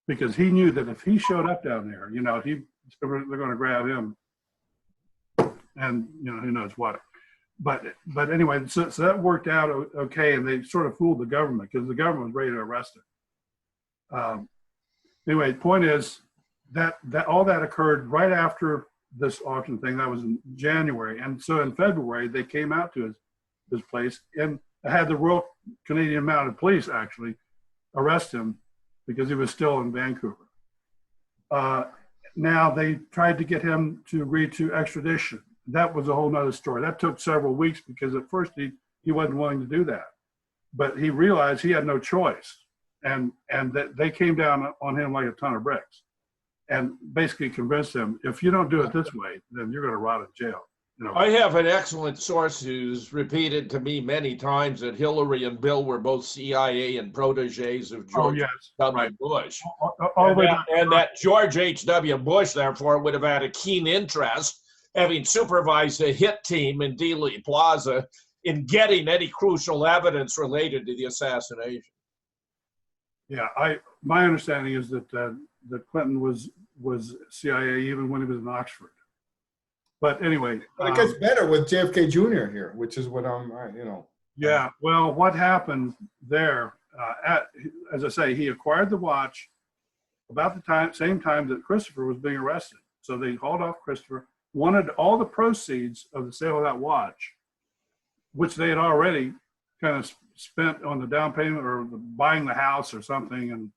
because he knew that if he showed up down there, they're going to grab him, and who knows what. But anyway, so that worked out okay, and they sort of fooled the government because the government was ready to arrest him. Anyway, the point is that all that occurred right after this auction thing. That was in January, and so in February they came out to his place and had the Royal Canadian Mounted Police actually arrest him because he was still in Vancouver. Now they tried to get him to agree to extradition. That was a whole nother story. That took several weeks because at first he wasn't willing to do that, but he realized he had no choice, and that they came down on him like a ton of bricks, and basically convinced him, if you don't do it this way, then you're going to rot in jail. I have an excellent source who's repeated to me many times that Hillary and Bill were both CIA and proteges of George W. Bush. And that George H.W. Bush, therefore, would have had a keen interest, having supervised a hit team in Dealey Plaza, in getting any crucial evidence related to the assassination. Yeah, my understanding is that Clinton was CIA even when he was in Oxford. But anyway, but it gets better with JFK Jr. here, which is what I'm, Yeah, well, what happened there, as I say, he acquired the watch about the same time that Christopher was being arrested. So they hauled off Christopher, wanted all the proceeds of the sale of that watch, which they had already kind of spent on the down payment or buying the house or something. And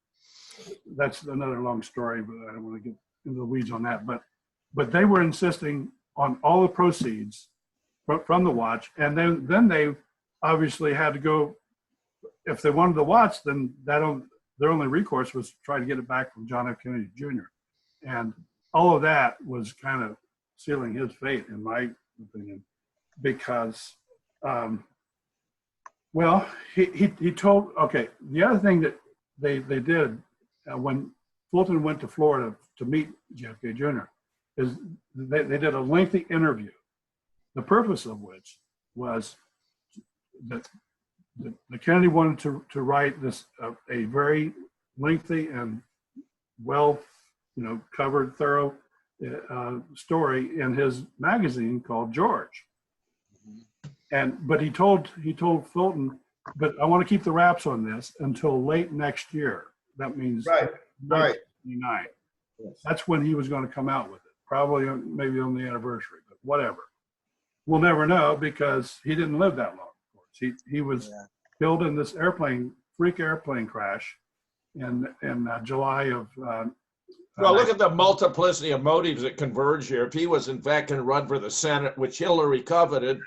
that's another long story, but I don't want to get into the weeds on that. But they were insisting on all the proceeds from the watch. And then they obviously had to go, if they wanted the watch, then their only recourse was to try to get it back from John F. Kennedy Jr. And all of that was kind of sealing his fate, in my opinion, because, well, he told, okay, the other thing that they did when Fulton went to Florida to meet JFK Jr. is they did a lengthy interview, the purpose of which was that the Kennedy wanted to write this a very lengthy and well, covered, thorough story in his magazine called George. But he told Fulton, but I want to keep the wraps on this until late next year. That means Right. 1999. Yes. That's when he was going to come out with it. Probably maybe on the anniversary, but whatever. We'll never know because he didn't live that long. Of course, he was killed in this freak airplane crash in July of. Well, look at the multiplicity of motives that converge here. If he was in fact going to run for the Senate, which Hillary coveted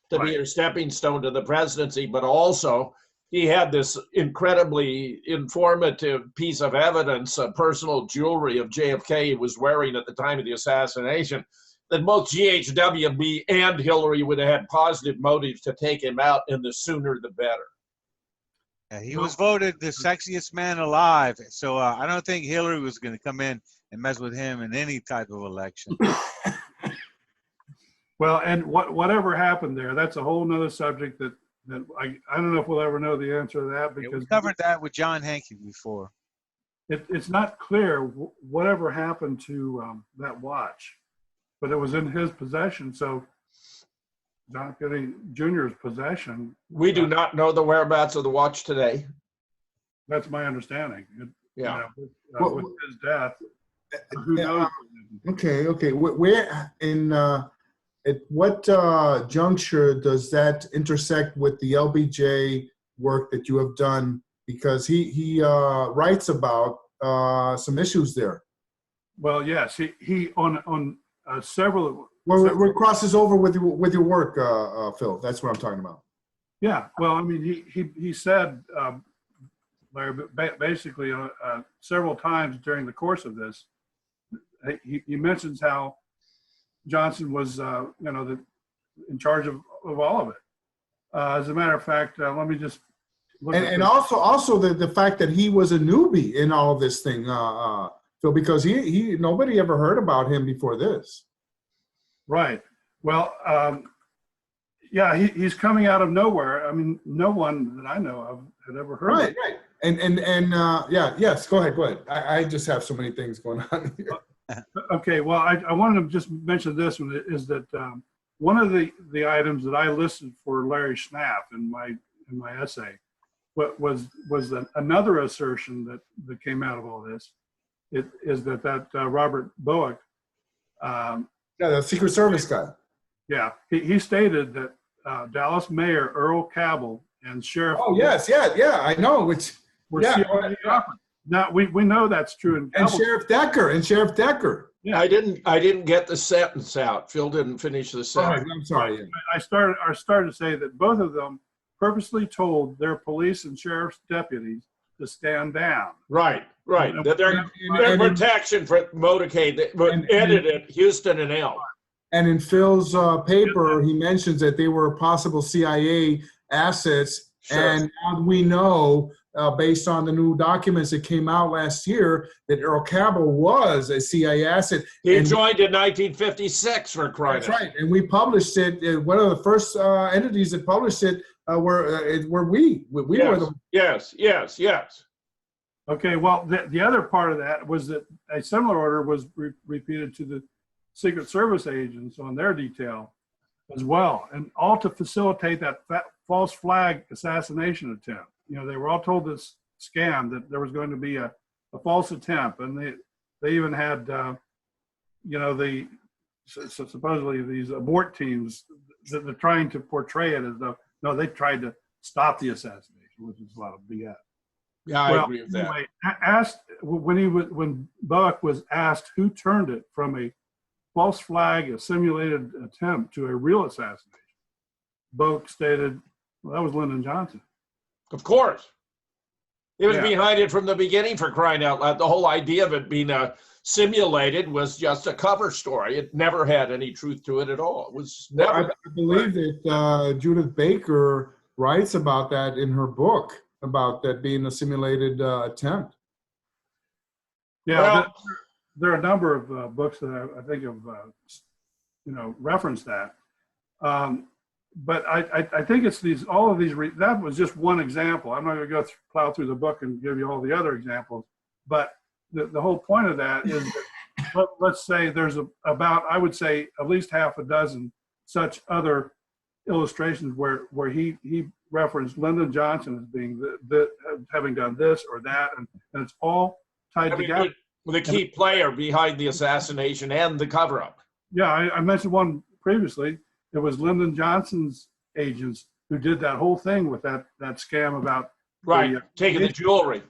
to be her stepping stone to the presidency, but also he had this incredibly informative piece of evidence, personal jewelry of JFK he was wearing at the time of the assassination, that both GHWB and Hillary would have had positive motives to take him out, and the sooner the better. Yeah, he was voted the sexiest man alive, so I don't think Hillary was going to come in and mess with him in any type of election. Well, and whatever happened there, that's a whole nother subject that I don't know if we'll ever know the answer to that, because we covered that with John Hankey before. It's not clear whatever happened to that watch, but it was in his possession. So John F. Kennedy Jr.'s possession. We do not know the whereabouts of the watch today. That's my understanding. With his death, who knows? Okay. Where in at what juncture does that intersect with the LBJ work that you have done? Because he writes about some issues there. Well, yes, he on several. Well, it crosses over with your work, Phil. That's what I'm talking about. Yeah, well, I mean, he said, Larry, basically several times during the course of this, he mentions how Johnson was, in charge of all of it. As a matter of fact, let me just look and also the fact that he was a newbie in all of this thing, Phil, because he nobody ever heard about him before this. Right. Well, he's coming out of nowhere. I mean, no one that I know of had ever heard of him. Right. And yes, go ahead. I just have so many things going on here. Okay, well, I wanted to just mention this one, is that one of the items that I listed for Larry Schnapp in my essay was another assertion that came out of all this. It is that Robert Bowick, the Secret Service guy. Yeah, he stated that Dallas Mayor Earl Cabell and Sheriff. Oh yes, yeah, I know. Which CIA operatives. Now we know that's true. And Sheriff Decker. Yeah, I didn't get the sentence out. Phil didn't finish the sentence. I'm sorry. I started to say that both of them purposely told their police and sheriff's deputies to stand down. Right. That their protection for motorcade, edited Houston and L. And in Phil's paper, he mentions that they were possible CIA assets. Sure. And now we know, based on the new documents that came out last year, that Earl Cabell was a CIA asset. He joined in 1956 for crying out. That's right. And we published it. One of the first entities that published it were we. We were the. Yes. Okay, well, the other part of that was that a similar order was repeated to the Secret Service agents on their detail as well, and all to facilitate that false flag assassination attempt. You know, they were all told this scam that there was going to be a false attempt, and they even had, you know, supposedly these abort teams that they're trying to portray it as though, no, they tried to stop the assassination, which is a lot of BS. Yeah, I agree with that. Anyway, when Buck was asked who turned it from a false flag, a simulated attempt, to a real assassination, Buck stated, well, that was Lyndon Johnson. Of course. It was Yeah. behind it from the beginning, for crying out loud. The whole idea of it being simulated was just a cover story. It never had any truth to it at all. It was never. I believe that Judith Baker writes about that in her book, about that being a simulated attempt. Yeah, Well, there are a number of books that I think have, you know, referenced that. But I think it's all of these, that was just one example. I'm not going to go plow through the book and give you all the other examples, but the whole point of that is that let's say there's about, I would say, at least half a dozen such other illustrations where he referenced Lyndon Johnson as being having done this or that, and it's all tied together. The key player behind the assassination and the cover-up. Yeah, I mentioned one previously. It was Lyndon Johnson's agents who did that whole thing with that scam about Taking the jewelry.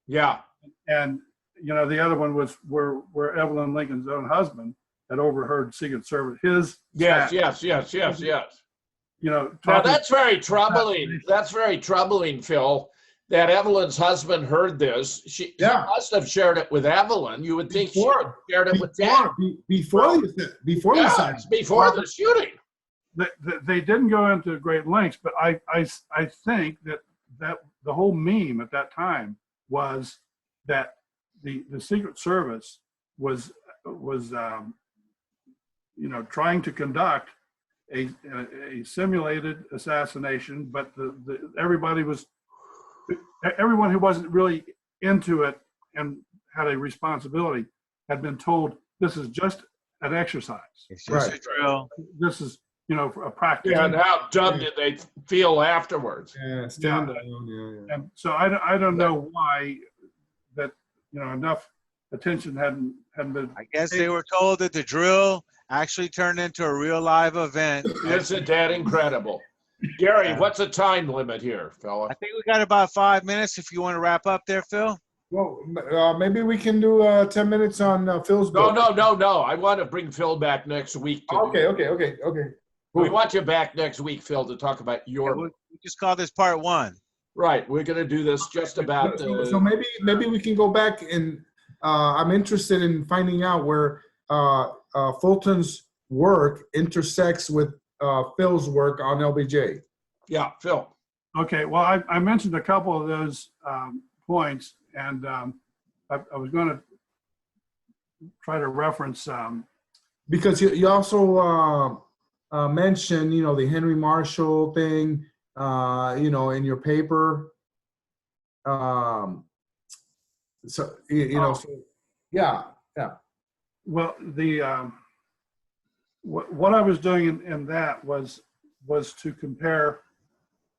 Yeah. And you know, the other one was where Evelyn Lincoln's own husband had overheard Secret Service Yes. You know, now that's very troubling. That's very troubling, Phil. That Evelyn's husband heard this. She must have shared it with Evelyn. You would think she shared it with Dan. Before the shooting. They didn't go into great lengths, but I think that the whole meme at that time was that the Secret Service was you know, trying to conduct a simulated assassination, but everyone who wasn't really into it and had a responsibility had been told this is just an exercise. It's just a drill. This is, you know, a practice. Yeah, and how dumb did they feel afterwards? Yeah, stand down. Yeah. And so I don't know why that, you know, enough attention hadn't been. I guess they were told that the drill actually turned into a real live event. Isn't that incredible? Gary, what's the time limit here, fella? I think we got about 5 minutes if you want to wrap up there, Phil. Well, maybe we can do 10 minutes on Phil's book. No. I want to bring Phil back next week. Okay. We want you back next week, Phil, to talk about your. We just call this part 1. Right. We're going to do this just about. So maybe we can go back and I'm interested in finding out where Fulton's work intersects with Phil's work on LBJ. Yeah, Phil. Okay. Well, I mentioned a couple of those points, and I was going to try to reference. Because you also mentioned, you know, the Henry Marshall thing, you know, in your paper. So you know, so, yeah. Well, what I was doing in that was to compare.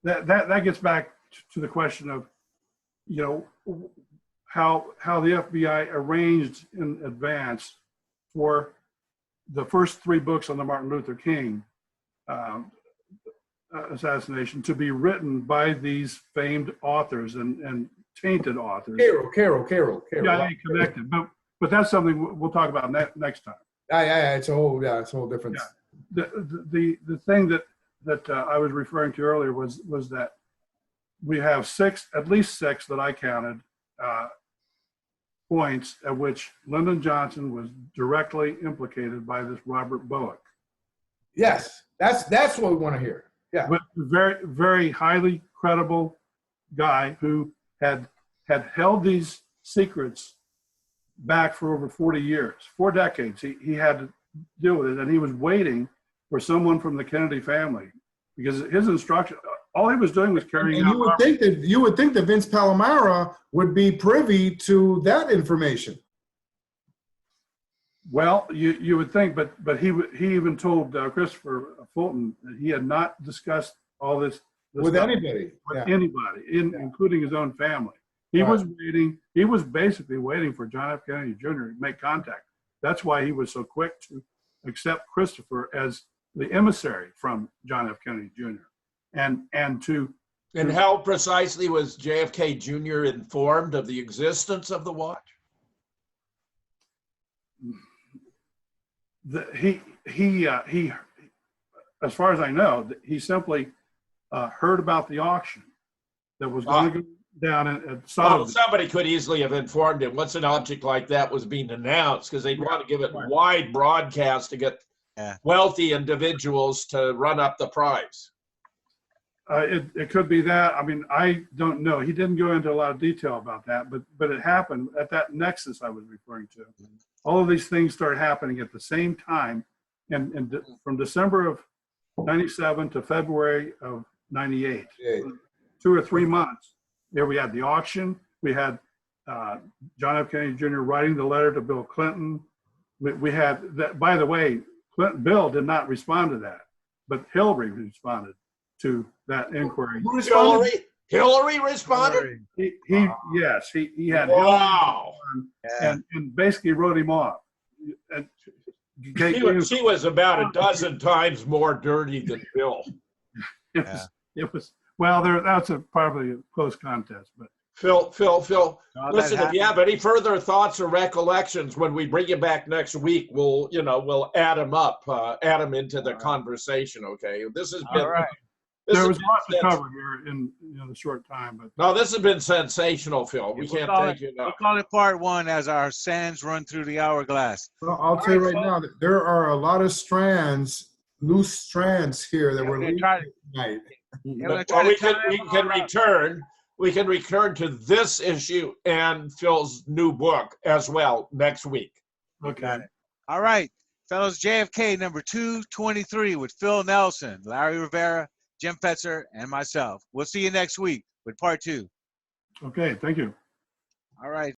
That gets back to the question of, you know, how the FBI arranged in advance for the first 3 books on the Martin Luther King assassination to be written by these famed authors and tainted authors. Carol. Yeah, I ain't connected, but that's something we'll talk about next time. Yeah, it's a whole different. Yeah. The thing that I was referring to earlier was that we have at least six that I counted points at which Lyndon Johnson was directly implicated by this Robert Bowick. Yes, that's what we want to hear. Yeah, but very, very highly credible guy who had held these secrets back for over 40 years, 4 decades. He had to deal with it, and he was waiting for someone from the Kennedy family because his instruction, all he was doing was carrying out. You would think that Vince Palomara would be privy to that information. Well, you would think, but he even told Christopher Fulton that he had not discussed all this With stuff anybody. with Yeah. anybody, including his own family. He Right. was waiting. He was basically waiting for John F. Kennedy Jr. to make contact. That's why he was so quick to accept Christopher as the emissary from John F. Kennedy Jr. And to And how precisely was JFK Jr. informed of the existence of the watch? he, as far as I know, he simply heard about the auction that was going to go down at Sotheby's. Somebody could easily have informed him once an object like that was being announced, because they'd want to give it wide broadcast to get wealthy individuals to run up the price. It could be that. I mean, I don't know. He didn't go into a lot of detail about that, but it happened at that nexus I was referring to. All of these things started happening at the same time, and from December of '97 to February of '98, 2 or 3 months. There we had the auction. We had John F. Kennedy Jr. writing the letter to Bill Clinton. We had that. By the way, Bill did not respond to that, but Hillary responded to that inquiry. Who responded? Hillary responded? Yes, he had wow. Hillary and basically wrote him off. And she was about a dozen times more dirty than Bill. It was well, that's probably a close contest, but Phil, listen, if you have any further thoughts or recollections when we bring you back next week, we'll add them up, add them into the conversation. Okay, this has been. All right. There was lots to cover here in the short time, but no, this has been sensational, Phil. We can't thank you enough. We'll call it part 1 as our sands run through the hourglass. Well, I'll tell you right now that there are a lot of loose strands here that we're leaving tonight. We can return to this issue and Phil's new book as well next week. Okay. All right, fellas, JFK number 223 with Phil Nelson, Larry Rivera, Jim Fetzer, and myself. We'll see you next week with part 2. Okay, thank you. All right.